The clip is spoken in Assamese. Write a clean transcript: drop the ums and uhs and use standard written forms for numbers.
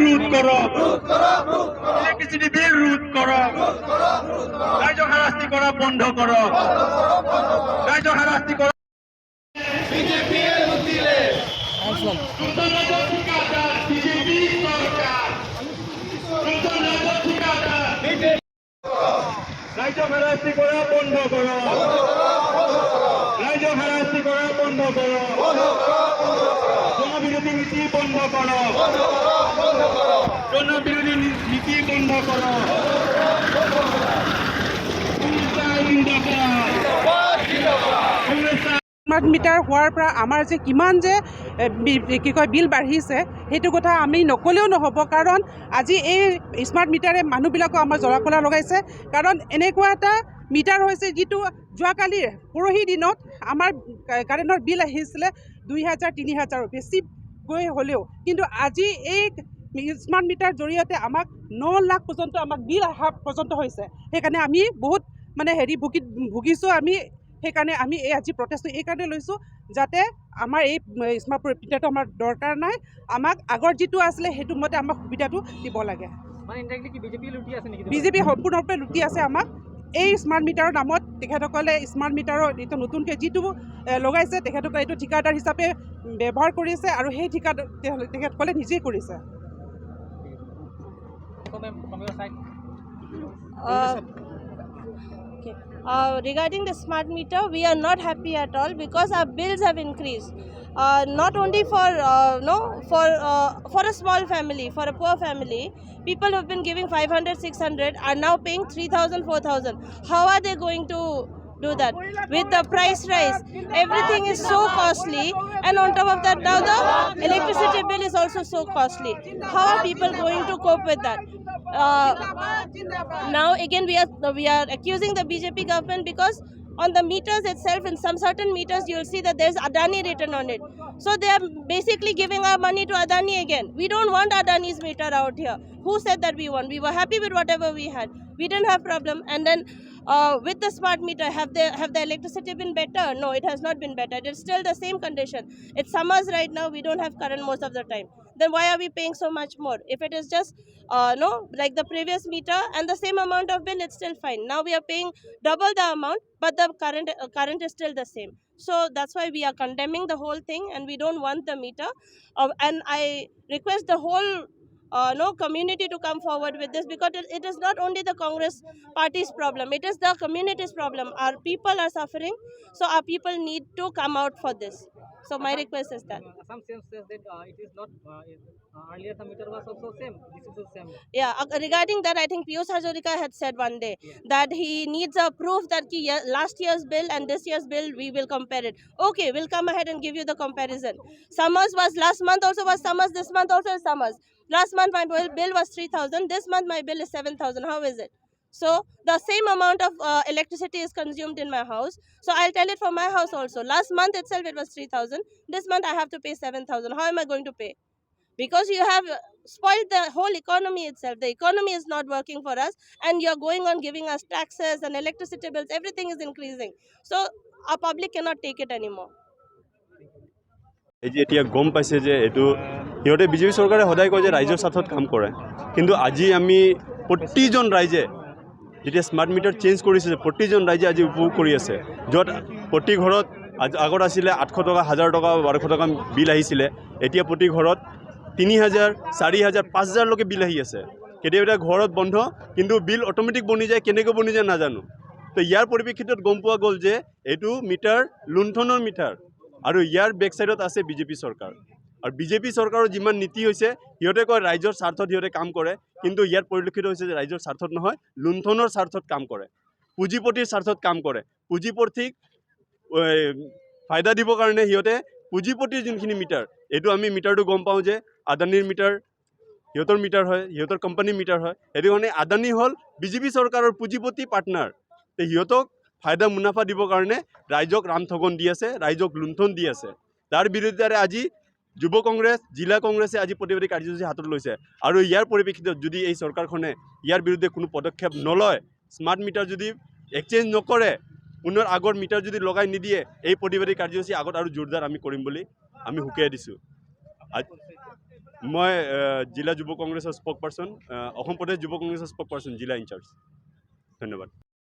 রোধ করো, ইলেকট্রিসিটি বিল রোধ করো, রাইজক হারাস্তি করা বন্ধ করো, রাইজক হারাস্তি করা। রাইজক হারাস্তি করা বন্ধ করো, রাইজক হারাস্তি করা বন্ধ করো, জনবিরোধী নীতি বন্ধ করো, জনবিরোধী নীতি বন্ধ করো। স্মাৰ্ট মিটাৰ হোৱাৰ পৰা আমাৰ যে কিমান যে কি কয় বিল বাঢ়িছে সেইটো কথা আমি নক'লেও নহ'ব, কাৰণ আজি এই স্মাৰ্ট মিটাৰে মানুহবিলাকক আমাৰ জ্বলা কলা লগাইছে। কাৰণ এনেকুৱা এটা মিটাৰ হৈছে যিটো যোৱাকালিৰ পৰহি দিনত আমাৰ কাৰেণ্টৰ বিল আহিছিলে 2000 3000 বেছিকৈ হ'লেও, কিন্তু আজি এই স্মাৰ্ট মিটাৰ জৰিয়তে আমাক 9 লাখ পৰ্যন্ত আমাক বিল অহা পৰ্যন্ত হৈছে। সেইকাৰণে আমি বহুত মানে ভুগিছোঁ আমি। সেইকাৰণে আমি এই আজি প্ৰটেষ্টটো এইকাৰণে লৈছোঁ যাতে আমাৰ এই স্মাৰ্ট মিটাৰটো আমাৰ দৰকাৰ নাই, আমাক আগৰ যিটো আছিলে সেইটো মতে আমাক সুবিধাটো দিব লাগে। বিজেপি সম্পূৰ্ণৰূপে লুটি আছে আমাক। এই স্মাৰ্ট মিটাৰৰ নামত তেখেতসকলে স্মাৰ্ট মিটাৰৰ এইটো নতুনকৈ যিটো লগাইছে তেখেতসকলে এইটো ঠিকাদাৰ হিচাপে ব্যৱহাৰ কৰিছে আৰু সেই ঠিকাদাৰ তেখেতসকলে নিজেই কৰিছে। Regarding the smart meter, we are not happy at all because our bills have increased. Not only for a small family, for a poor family, people who have been giving 500, 600 are now paying 3,000, 4,000. How are they going to do that? With the price rise, everything is so costly, and on top of that, now the electricity bill is also so costly. How are people going to cope with that? Now again we are accusing the BJP government because on the meters itself, in some certain meters you will see that there is Adani written on it. So they are basically giving our money to Adani again. We don't want Adani's meter out here. Who said that we want? We were happy with whatever we had. We didn't have problem. And then with the smart meter, have the electricity been better? No, it has not been better. It is still the same condition. It's summers right now. We don't have current most of the time. Then why are we paying so much more? If it is just like the previous meter and the same amount of bill, it's still fine. Now we are paying double the amount, but the current is still the same. So that's why we are condemning the whole thing, and we don't want the meter. And I request the whole community to come forward with this, because it is not only the Congress party's problem, it is the community's problem. Our people are suffering, so our people need to come out for this. So my request is that. Some says that it is not, earlier the meter was also same, this is the same. Yeah, regarding that, I think Piyush Hazarika had said one day that he needs a proof that last year's bill and this year's bill, we will compare it. Okay, we'll come ahead and give you the comparison. Summers was last month also was summers, this month also is summers. Last month my bill was 3,000, this month my bill is 7,000. How is it? So the same amount of electricity is consumed in my house. So I'll tell it for my house also. Last month itself it was 3,000. This month I have to pay 7,000. How am I going to pay? Because you have spoiled the whole economy itself. The economy is not working for us, and you're going on giving us taxes and electricity bills. Everything is increasing. So our public cannot take it anymore. এতিয়া গম পাইছে যে এইটো সিহঁতে বিজেপি চৰকাৰে সদায় কয় যে ৰাইজৰ স্বাৰ্থত কাম কৰে, কিন্তু আজি আমি প্ৰতিজন ৰাইজে যেতিয়া স্মাৰ্ট মিটাৰ চেঞ্জ কৰিছে, প্ৰতিজন ৰাইজে আজি উপভোগ কৰি আছে। য'ত প্ৰতি ঘৰত আগত আছিলে 800 টকা, 1000 টকা, 1200 টকা বিল আহিছিলে, এতিয়া প্ৰতি ঘৰত 3000, 4000, 5000 লৈকে বিল আহি আছে। কেতিয়াবা ঘৰত বন্ধ, কিন্তু বিল অট'মেটিক বনি যায়, কেনেকৈ বনি যায় নাজানো। তো ইয়াৰ পৰিপ্ৰেক্ষিতত গম পোৱা গ'ল যে এইটো মিটাৰ লুণ্ঠনৰ মিটাৰ, আৰু ইয়াৰ বেক সাইডত আছে বিজেপি চৰকাৰ। আৰু বিজেপি চৰকাৰৰ যিমান নীতি হৈছে, সিহঁতে কয় ৰাইজৰ স্বাৰ্থত সিহঁতে কাম কৰে, কিন্তু ইয়াত পৰিলক্ষিত হৈছে যে ৰাইজৰ স্বাৰ্থত নহয়, লুণ্ঠনৰ স্বাৰ্থত কাম কৰে, পুঁজিপতিৰ স্বাৰ্থত কাম কৰে। পুঁজিপতিক ফায়দা দিবৰ কাৰণে সিহঁতে পুঁজিপতিৰ যোনখিনি মিটাৰ, এইটো আমি মিটাৰটো গম পাওঁ যে আদানীৰ মিটাৰ সিহঁতৰ মিটাৰ হয়, সিহঁতৰ কোম্পানীৰ মিটাৰ হয়। সেইটো কাৰণে আদানী হ'ল বিজেপি চৰকাৰৰ পুঁজিপতি পাৰ্টনাৰ। সিহঁতক ফায়দা মুনাফা দিবৰ কাৰণে ৰাইজক ৰামঠগন দি আছে, ৰাইজক লুণ্ঠন দি আছে। তাৰ বিৰুদ্ধে আজি যুৱ কংগ্ৰেছ, জিলা কংগ্ৰেছে আজি প্ৰতিবাদী কাৰ্যসূচী হাতত লৈছে। আৰু ইয়াৰ পৰিপ্ৰেক্ষিতত যদি এই চৰকাৰখনে ইয়াৰ বিৰুদ্ধে কোনো পদক্ষেপ নলয়, স্মাৰ্ট মিটাৰ যদি এক্সচেঞ্জ নকৰে, পুনৰ আগৰ মিটাৰ যদি লগাই নিদিয়ে, এই প্ৰতিবাদী কাৰ্যসূচী আগত আৰু জোৰদাৰ আমি কৰিম বুলি আমি হুকিয়াই দিছোঁ। মই জিলা যুৱ কংগ্ৰেছৰ স্পক পাৰ্চন, অসম প্ৰদেশ যুৱ কংগ্ৰেছৰ স্পক পাৰ্চন, জিলা ইনচাৰ্জ। ধন্যবাদ।